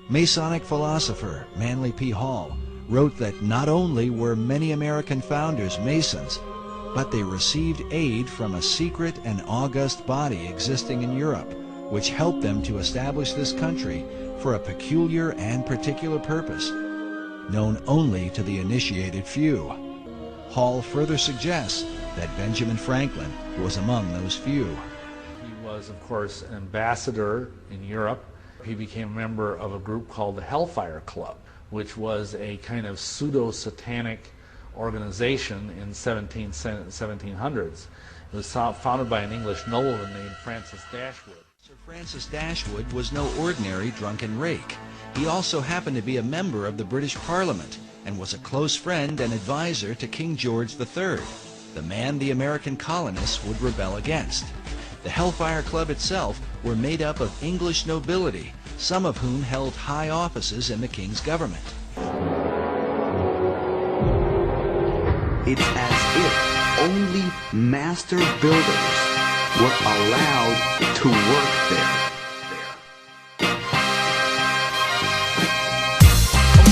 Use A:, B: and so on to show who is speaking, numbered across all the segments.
A: Masonic philosopher Manly P. Hall wrote that not only were many American founders Masons, but they received aid from a secret and august body existing in Europe, which helped them to establish this country for a peculiar and particular purpose, known only to the initiated few. Hall further suggests that Benjamin Franklin was among those few.
B: He was, of course, an ambassador in Europe. He became a member of a group called the Hellfire Club, which was a kind of pseudo-satanic organization in 1700s. It was founded by an English nobleman named Francis Dashwood.
A: Sir Francis Dashwood was no ordinary drunken rake. He also happened to be a member of the British Parliament and was a close friend and advisor to King George III, the man the American colonists would rebel against. The Hellfire Club itself were made up of English nobility, some of whom held high offices in the king's government.
C: It's as if only master builders were allowed to work there.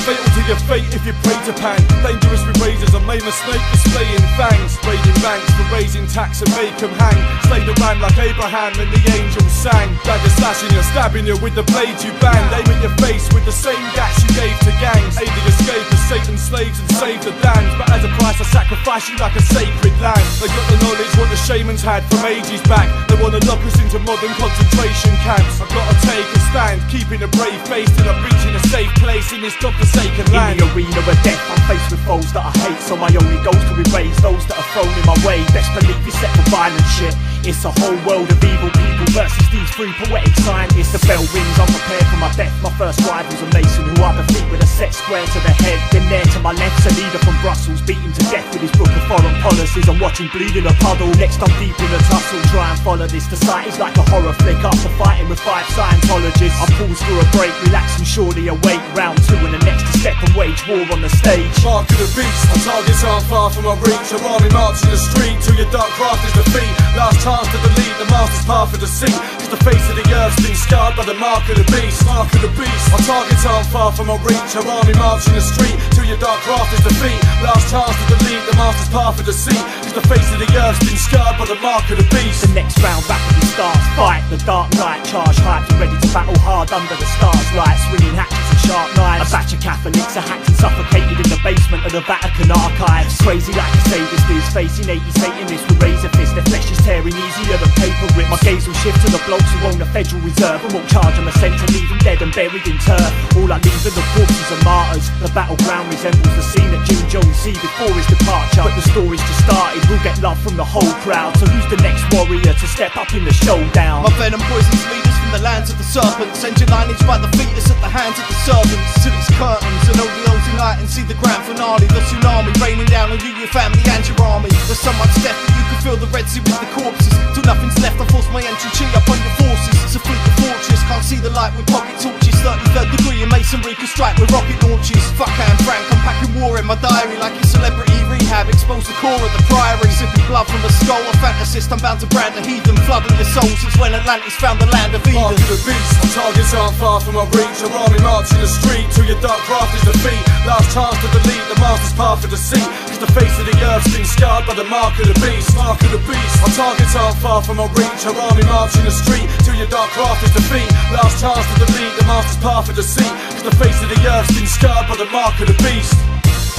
D: Fatal to your fate if you pray to Pan. Dangerous with razors, I made a snake displaying fangs. Raiding banks for raising tax and make them hang. Slay the ram like Abraham and the angels sang. Dagger slashing you, stabbing you with the blade you banged. Aim at your face with the same gas you gave to gangs. Aid the escape of Satan's slaves and save the damned. But as a price I sacrifice you like a sacred lamb. They got the knowledge what the shamans had from ages back. They wanna lock us into modern concentration camps. I've gotta take a stand, keeping a brave face till I'm reaching a safe place in this godforsaken land.
E: In the arena of death, I'm faced with foes that I hate, so my only goal's to erase those that are thrown in my way. Best believe it's set for violent shit. It's a whole world of evil people versus these three poetic scientists. The bell rings, I'm prepared for my death. My first rival's a Mason who I defeat with a set square to the head. Then there to my left's a leader from Brussels, beaten to death with his book of foreign policies. I'm watching bleed in a puddle. Next I'm deep in a tussle, try and follow this. The sight is like a horror flick after fighting with 5 Scientologists. I pause for a break, relax and surely await round 2 and the next to step and wage war on the stage.
D: Mark of the beast, my targets aren't far from my reach. Your army march in the street till your dark craft is defeat. Last chance to delete the master's path of deceit. Cause the face of the earth's been scarred by the mark of the beast. Mark of the beast, my targets aren't far from my reach. Your army march in the street till your dark craft is defeat. Last chance to delete the master's path of deceit. Cause the face of the earth's been scarred by the mark of the beast.
E: The next round rapidly starts, fight the dark night. Charge hyped and ready to battle hard under the stars light. Swinging hatchets and sharp knives. A batch of Catholics are hacked and suffocated in the basement of the Vatican archives. Crazy like a sadist is, facing 80 Satanists with razor fists. Their flesh is tearing easier than paper rips. My gaze will shift to the blokes who own the Federal Reserve and won't charge them a cent to leave them dead and buried in turf. All I leave are the corpses of martyrs. The battleground resembles the scene that Jim Jones see before his departure. But the story's just started, we'll get love from the whole crowd. So who's the next warrior to step up in the showdown?
F: My venom poisons leaders from the lands of the serpents. Send your lineage by the fetus at the hands of the servants. Till it's curtains and only those in light and see the grand finale. The tsunami raining down on you, your family and your army. There's so much death that you can feel the Red Sea with the corpses. Till nothing's left, I force my entry up on your forces. It's a fleet of fortress, can't see the light with pocket torches. 33rd degree in masonry can strike with rocket launches. Fuck Anne Frank, I'm packing war in my diary like it's celebrity rehab. Expose the core of the priory, sipping blood from a skull. A fantasist, I'm bound to brand a heathen. Flooding your soul since when Atlantis found the land of Eden.
D: Mark of the beast, my targets aren't far from my reach. Your army march in the street till your dark craft is defeat. Last chance to delete the master's path of deceit. Cause the face of the earth's been scarred by the mark of the beast. Mark of the beast, my targets aren't far from my reach. Your army march in the street till your dark craft is defeat. Last chance to delete the master's path of deceit. Cause the face of the earth's been scarred by the mark of the beast.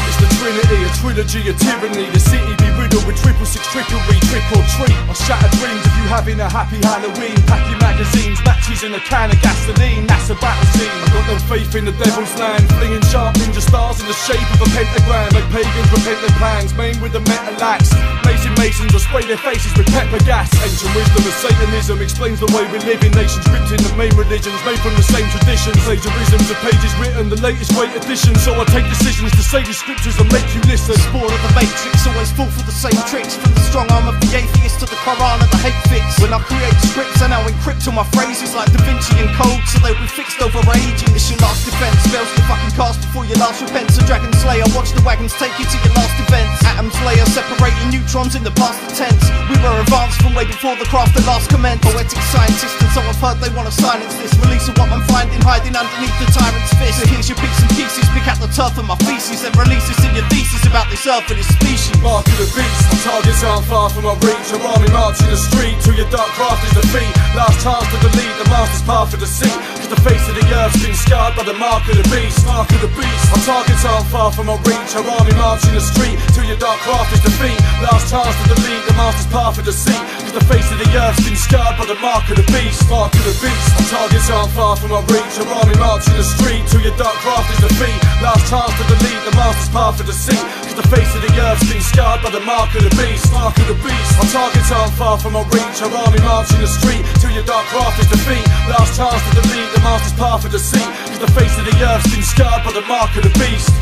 D: It's the Trinity, a trilogy of tyranny. The city be riddled with 666 trickery, trick or treat. I shatter dreams of you having a happy Halloween. Pack your magazines, matches in a can of gasoline. That's a battle scene. I've got no faith in the devil's land. Flinging sharp ninja stars in the shape of a pentagram. Like pagans repent their plans, maimed with a metal axe. Blazing masons will spray their faces with pepper gas. Ancient wisdom of Satanism explains the way we live in nations gripped in the main religions, made from the same traditions. Plagiarisms of pages written, the latest great edition. So I take decisions to say these scriptures and make you listen.
F: Sport of the matrix, always fall for the same tricks. From the strong arm of the atheist to the Quran and the hate fix. When I create scripts I now encrypt all my phrases like Da Vinci and code, so they'll be fixed over ages. It's your last defense. Spells get fucking cast before your last repent. So Dragon Slayer, watch the wagons take you to your last events. Atoms layer separating neutrons in the past tense. We were advanced from way before the craft that last commenced. Poetic scientists, and so I've heard they wanna silence this. Release of what I'm finding hiding underneath the tyrant's fist. So here's your bits and pieces, pick out the turf of my feces, and release this in your thesis about this earth and its species.
D: Mark of the beast, my targets aren't far from my reach. Your army marching the street till your dark craft is defeat. Last chance to delete the master's path of deceit. Cause the face of the earth's been scarred by the mark of the beast. Mark of the beast, my targets aren't far from my reach. Your army marching the street till your dark craft is defeat. Last chance to delete the master's path of deceit. Cause the face of the earth's been scarred by the mark of the beast. Mark of the beast, my targets aren't far from my reach. Your army marching the street till your dark craft is defeat. Last chance to delete the master's path of deceit. Cause the face of the earth's been scarred by the mark of the beast. Mark of the beast, my targets aren't far from my reach. Your army marching the street till your dark craft is defeat. Last chance to delete the master's path of deceit. Cause the face of the earth's been scarred by the mark of the beast.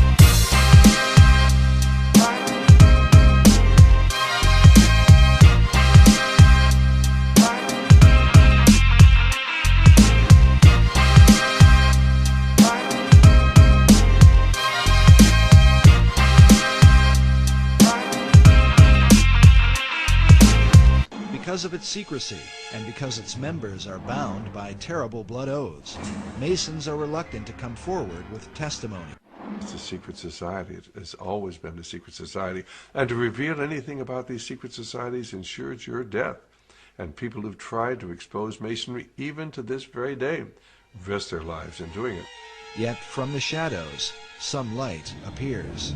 A: Because of its secrecy, and because its members are bound by terrible blood oaths, Masons are reluctant to come forward with testimony.
G: It's a secret society. It has always been a secret society. And to reveal anything about these secret societies ensures your death. And people who've tried to expose Masonry, even to this very day, risk their lives in doing it.
A: Yet from the shadows, some light appears.